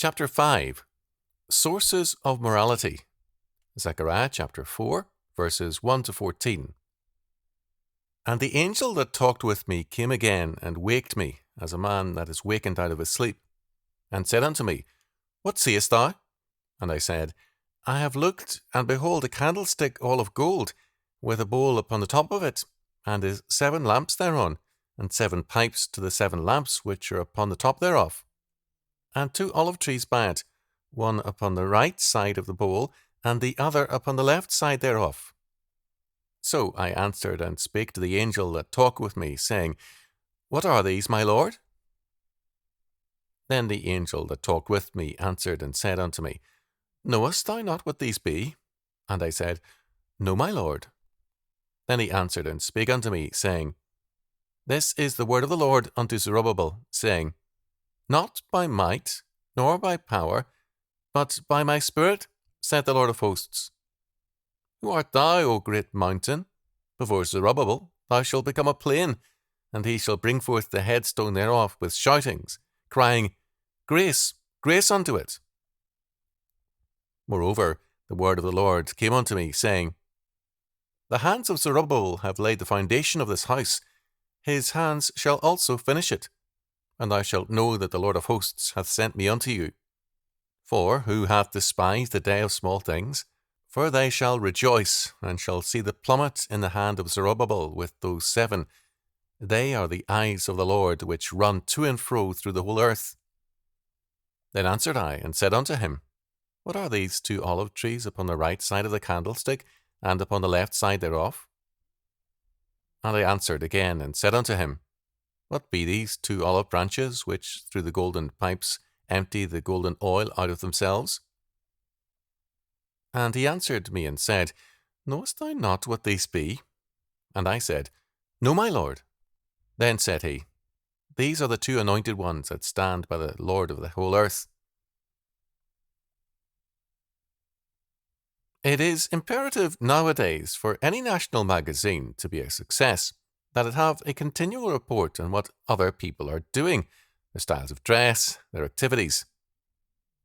Chapter 5. Sources of Morality. Zechariah chapter 4, verses 1 to 14. And the angel that talked with me came again and waked me, as a man that is wakened out of his sleep, and said unto me, What seest thou? And I said, I have looked, and behold a candlestick all of gold, with a bowl upon the top of it, and his 7 lamps thereon, and 7 pipes to the 7 lamps which are upon the top thereof, and 2 olive trees by it, one upon the right side of the bowl, and the other upon the left side thereof. So I answered and spake to the angel that talked with me, saying, What are these, my lord? Then the angel that talked with me answered and said unto me, Knowest thou not what these be? And I said, No, my lord. Then he answered and spake unto me, saying, This is the word of the Lord unto Zerubbabel, saying, Not by might, nor by power, but by my Spirit, saith the Lord of hosts. Who art thou, O great mountain? Before Zerubbabel thou shalt become a plain, and he shall bring forth the headstone thereof with shoutings, crying, Grace, grace unto it. Moreover, the word of the Lord came unto me, saying, The hands of Zerubbabel have laid the foundation of this house, his hands shall also finish it. And thou shalt know that the Lord of hosts hath sent me unto you. For who hath despised the day of small things? For they shall rejoice, and shall see the plummet in the hand of Zerubbabel with those 7. They are the eyes of the Lord, which run to and fro through the whole earth. Then answered I, and said unto him, What are these 2 olive trees upon the right side of the candlestick, and upon the left side thereof? And I answered again, and said unto him, What be these 2 olive branches, which through the golden pipes empty the golden oil out of themselves? And he answered me and said, Knowest thou not what these be? And I said, No, my lord. Then said he, These are the 2 anointed ones that stand by the Lord of the whole earth. It is imperative nowadays for any national magazine to be a success that it have a continual report on what other people are doing, their styles of dress, their activities.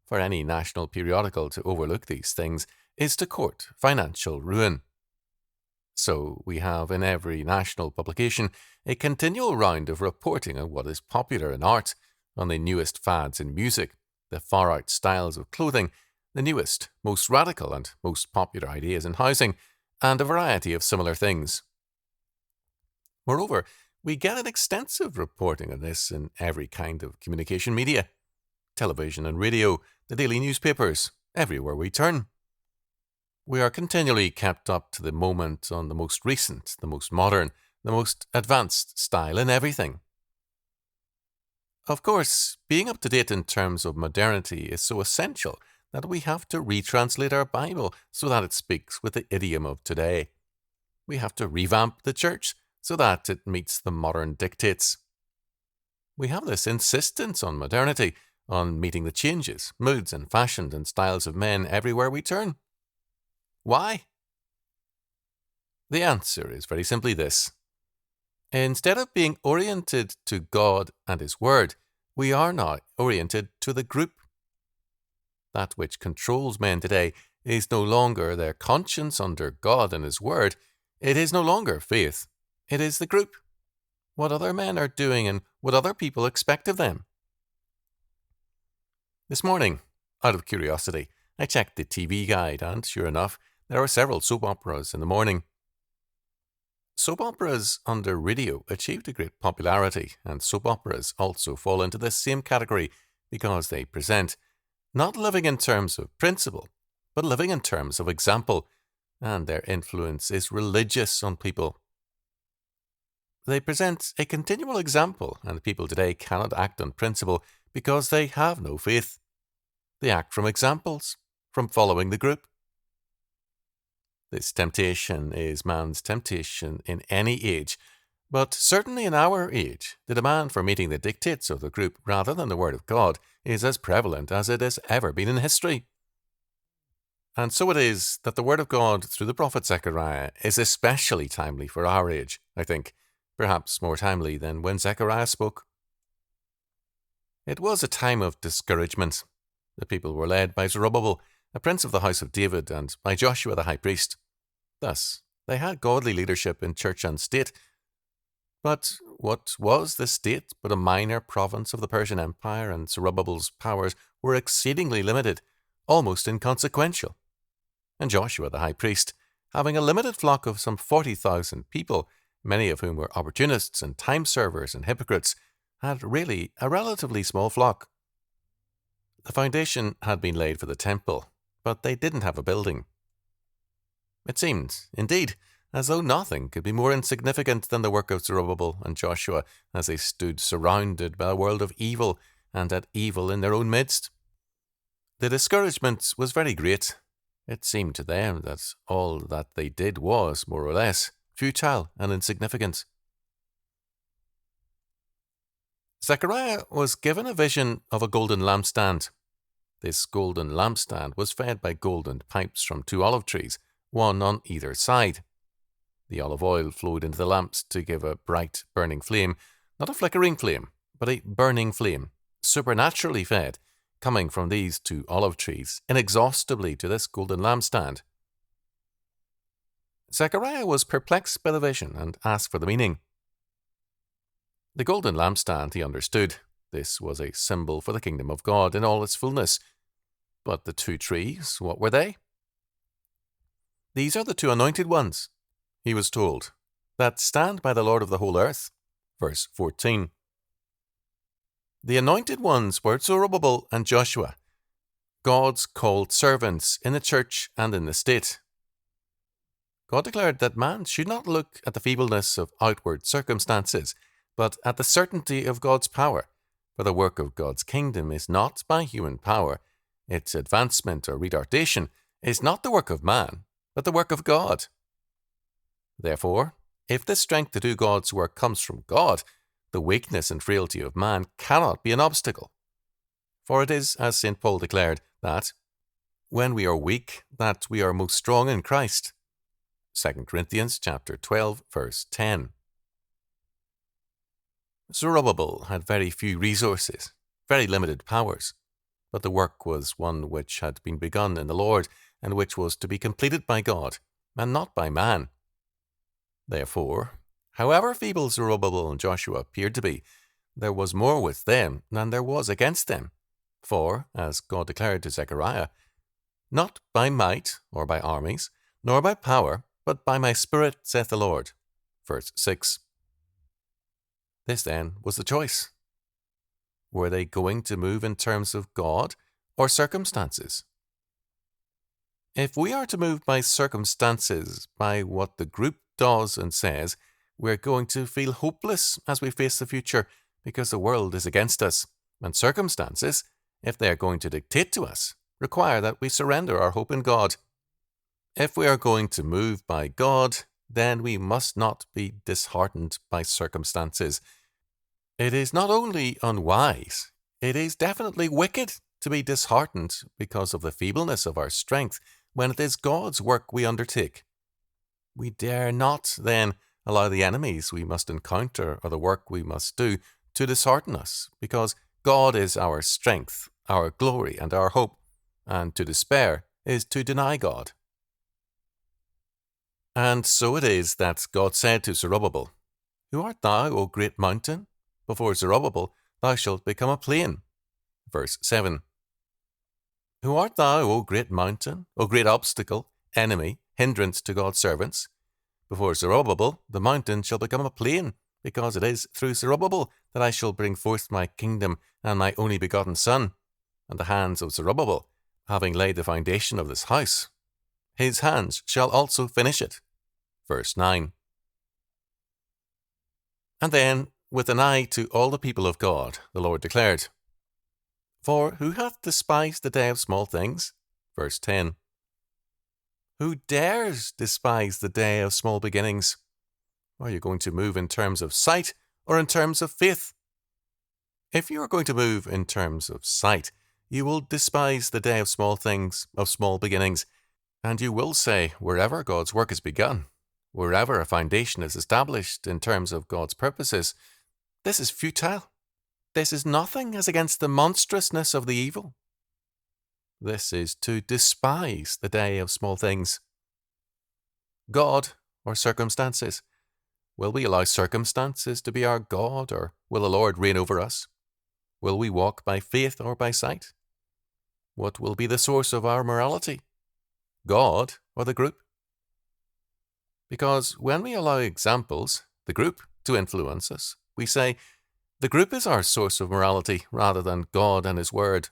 For any national periodical to overlook these things is to court financial ruin. So we have in every national publication a continual round of reporting on what is popular in art, on the newest fads in music, the far-out styles of clothing, the newest, most radical and most popular ideas in housing, and a variety of similar things. Moreover, we get an extensive reporting on this in every kind of communication media, television and radio, the daily newspapers, everywhere we turn. We are continually kept up to the moment on the most recent, the most modern, the most advanced style in everything. Of course, being up to date in terms of modernity is so essential that we have to retranslate our Bible so that it speaks with the idiom of today. We have to revamp the church so that it meets the modern dictates. We have this insistence on modernity, on meeting the changes, moods and fashions and styles of men everywhere we turn. Why? The answer is very simply this. Instead of being oriented to God and His Word, we are now oriented to the group. That which controls men today is no longer their conscience under God and His Word. It is no longer faith. It is the group. What other men are doing and what other people expect of them. This morning, out of curiosity, I checked the TV guide and, sure enough, there are several soap operas in the morning. Soap operas under radio achieved a great popularity, and soap operas also fall into this same category because they present not living in terms of principle, but living in terms of example, and their influence is religious on people. They present a continual example, and people today cannot act on principle because they have no faith. They act from examples, from following the group. This temptation is man's temptation in any age, but certainly in our age, the demand for meeting the dictates of the group rather than the Word of God is as prevalent as it has ever been in history. And so it is that the Word of God through the prophet Zechariah is especially timely for our age, I think, perhaps more timely than when Zechariah spoke. It was a time of discouragement. The people were led by Zerubbabel, a prince of the house of David, and by Joshua the high priest. Thus, they had godly leadership in church and state. But what was the state but a minor province of the Persian Empire, and Zerubbabel's powers were exceedingly limited, almost inconsequential. And Joshua the high priest, having a limited flock of some 40,000 people, many of whom were opportunists and time servers and hypocrites, had really a relatively small flock. The foundation had been laid for the temple, but they didn't have a building. It seemed, indeed, as though nothing could be more insignificant than the work of Zerubbabel and Joshua as they stood surrounded by a world of evil and at evil in their own midst. The discouragement was very great. It seemed to them that all that they did was, more or less, futile and insignificant. Zechariah was given a vision of a golden lampstand. This golden lampstand was fed by golden pipes from 2 olive trees, one on either side. The olive oil flowed into the lamps to give a bright, burning flame, not a flickering flame, but a burning flame, supernaturally fed, coming from these 2 olive trees, inexhaustibly to this golden lampstand. Zechariah was perplexed by the vision and asked for the meaning. The golden lampstand, he understood. This was a symbol for the kingdom of God in all its fullness. But the 2 trees, what were they? These are the 2 anointed ones, he was told, that stand by the Lord of the whole earth. Verse 14. The anointed ones were Zerubbabel and Joshua, God's called servants in the church and in the state. God declared that man should not look at the feebleness of outward circumstances, but at the certainty of God's power, for the work of God's kingdom is not by human power. Its advancement or retardation is not the work of man, but the work of God. Therefore, if the strength to do God's work comes from God, the weakness and frailty of man cannot be an obstacle. For it is, as St. Paul declared, that when we are weak, that we are most strong in Christ. 2 Corinthians chapter 12, verse 10. Zerubbabel had very few resources, very limited powers, but the work was one which had been begun in the Lord and which was to be completed by God, and not by man. Therefore, however feeble Zerubbabel and Joshua appeared to be, there was more with them than there was against them. For, as God declared to Zechariah, not by might or by armies, nor by power, but by my Spirit, saith the Lord. Verse 6. This then was the choice. Were they going to move in terms of God or circumstances? If we are to move by circumstances, by what the group does and says, we're going to feel hopeless as we face the future because the world is against us, and circumstances, if they are going to dictate to us, require that we surrender our hope in God. If we are going to move by God, then we must not be disheartened by circumstances. It is not only unwise, it is definitely wicked to be disheartened because of the feebleness of our strength when it is God's work we undertake. We dare not, then, allow the enemies we must encounter or the work we must do to dishearten us, because God is our strength, our glory, and our hope, and to despair is to deny God. And so it is that God said to Zerubbabel, Who art thou, O great mountain? Before Zerubbabel thou shalt become a plain. Verse 7. Who art thou, O great mountain, O great obstacle, enemy, hindrance to God's servants? Before Zerubbabel the mountain shall become a plain, because it is through Zerubbabel that I shall bring forth my kingdom and my only begotten Son, and the hands of Zerubbabel, having laid the foundation of this house, his hands shall also finish it. Verse 9. And then, with an eye to all the people of God, the Lord declared, For who hath despised the day of small things? Verse 10. Who dares despise the day of small beginnings? Are you going to move in terms of sight or in terms of faith? If you are going to move in terms of sight, you will despise the day of small things, of small beginnings, and you will say, wherever God's work is begun, wherever a foundation is established in terms of God's purposes, this is futile. This is nothing as against the monstrousness of the evil. This is to despise the day of small things. God or circumstances? Will we allow circumstances to be our God, or will the Lord reign over us? Will we walk by faith or by sight? What will be the source of our morality? God or the group? Because when we allow examples, the group, to influence us, we say, the group is our source of morality rather than God and His Word.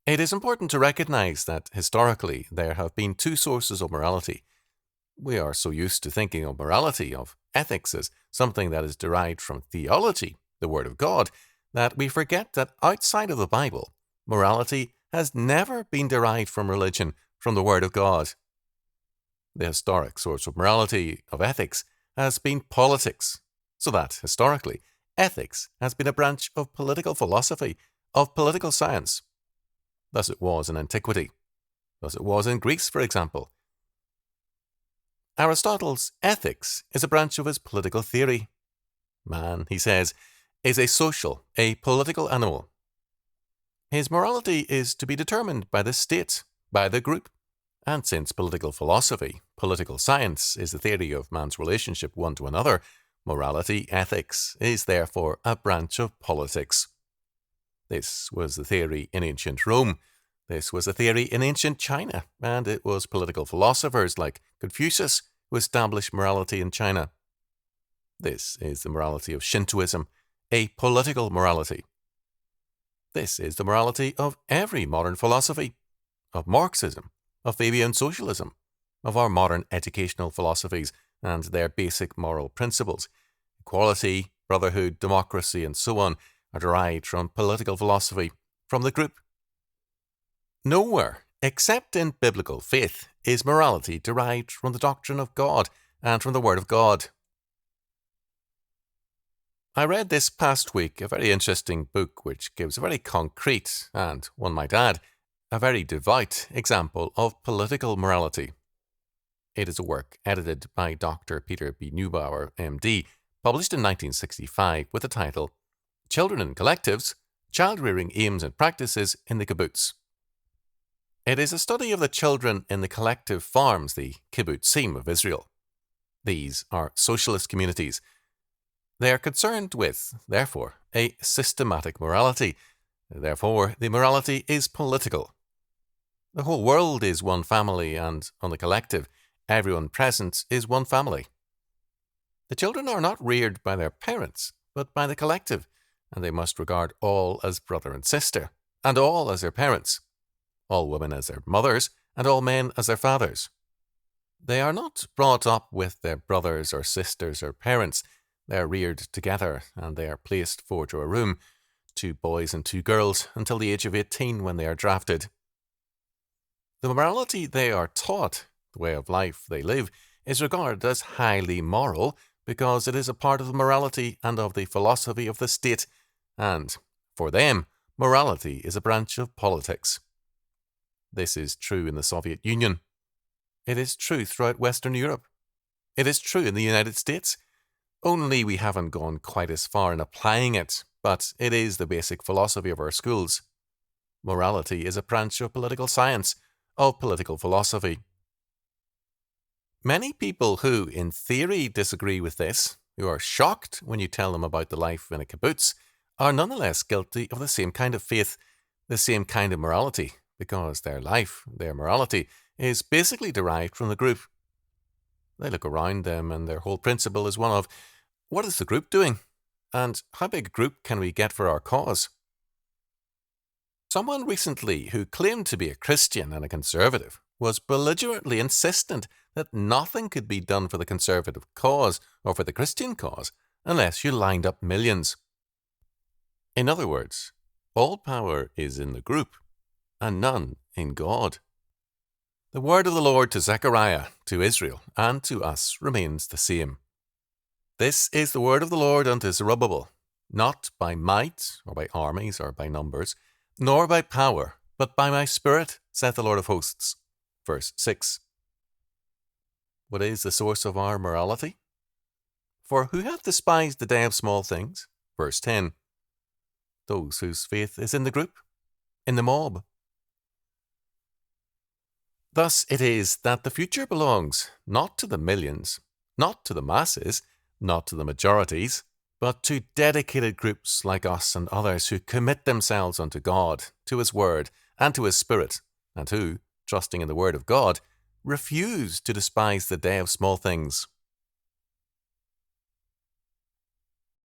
It is important to recognize that historically there have been two sources of morality. We are so used to thinking of morality, of ethics, as something that is derived from theology, the Word of God, that we forget that outside of the Bible, morality has never been derived from religion, from the Word of God. The historic source of morality, of ethics, has been politics, so that, historically, ethics has been a branch of political philosophy, of political science. Thus it was in antiquity. Thus it was in Greece, for example. Aristotle's ethics is a branch of his political theory. Man, he says, is a social, a political animal. His morality is to be determined by the state, by the group. And since political philosophy, political science, is the theory of man's relationship one to another, morality, ethics, is therefore a branch of politics. This was the theory in ancient Rome. This was the theory in ancient China, and it was political philosophers like Confucius who established morality in China. This is the morality of Shintoism, a political morality. This is the morality of every modern philosophy, of Marxism, of Fabian socialism, of our modern educational philosophies and their basic moral principles. Equality, brotherhood, democracy, and so on are derived from political philosophy, from the group. Nowhere, except in biblical faith, is morality derived from the doctrine of God and from the Word of God. I read this past week a very interesting book which gives a very concrete and, one might add, a very devout example of political morality. It is a work edited by Dr. Peter B. Neubauer, MD, published in 1965 with the title Children in Collectives, Child-Rearing Aims and Practices in the Kibbutz. It is a study of the children in the collective farms, the kibbutzim of Israel. These are socialist communities. They are concerned with, therefore, a systematic morality. Therefore, the morality is political. The whole world is one family, and on the collective, everyone present is one family. The children are not reared by their parents, but by the collective, and they must regard all as brother and sister, and all as their parents, all women as their mothers, and all men as their fathers. They are not brought up with their brothers or sisters or parents. They are reared together, and they are placed four to a room, 2 boys and 2 girls, until the age of 18 when they are drafted. The morality they are taught, the way of life they live, is regarded as highly moral because it is a part of the morality and of the philosophy of the state, and, for them, morality is a branch of politics. This is true in the Soviet Union. It is true throughout Western Europe. It is true in the United States. Only we haven't gone quite as far in applying it, but it is the basic philosophy of our schools. Morality is a branch of political science, of political philosophy. Many people who, in theory, disagree with this, who are shocked when you tell them about the life in a kibbutz, are nonetheless guilty of the same kind of faith, the same kind of morality, because their life, their morality, is basically derived from the group. They look around them and their whole principle is one of, what is the group doing? And how big a group can we get for our cause? Someone recently who claimed to be a Christian and a conservative was belligerently insistent that nothing could be done for the conservative cause or for the Christian cause unless you lined up millions. In other words, all power is in the group and none in God. The word of the Lord to Zechariah, to Israel, and to us remains the same. This is the word of the Lord unto Zerubbabel, not by might, or by armies, or by numbers, nor by power, but by my Spirit, saith the Lord of hosts. Verse 6. What is the source of our morality? For who hath despised the day of small things? Verse 10. those whose faith is in the group, in the mob. Thus it is that the future belongs not to the millions, not to the masses, not to the majorities, but to dedicated groups like us and others who commit themselves unto God, to His Word, and to His Spirit, and who, trusting in the Word of God, refuse to despise the day of small things,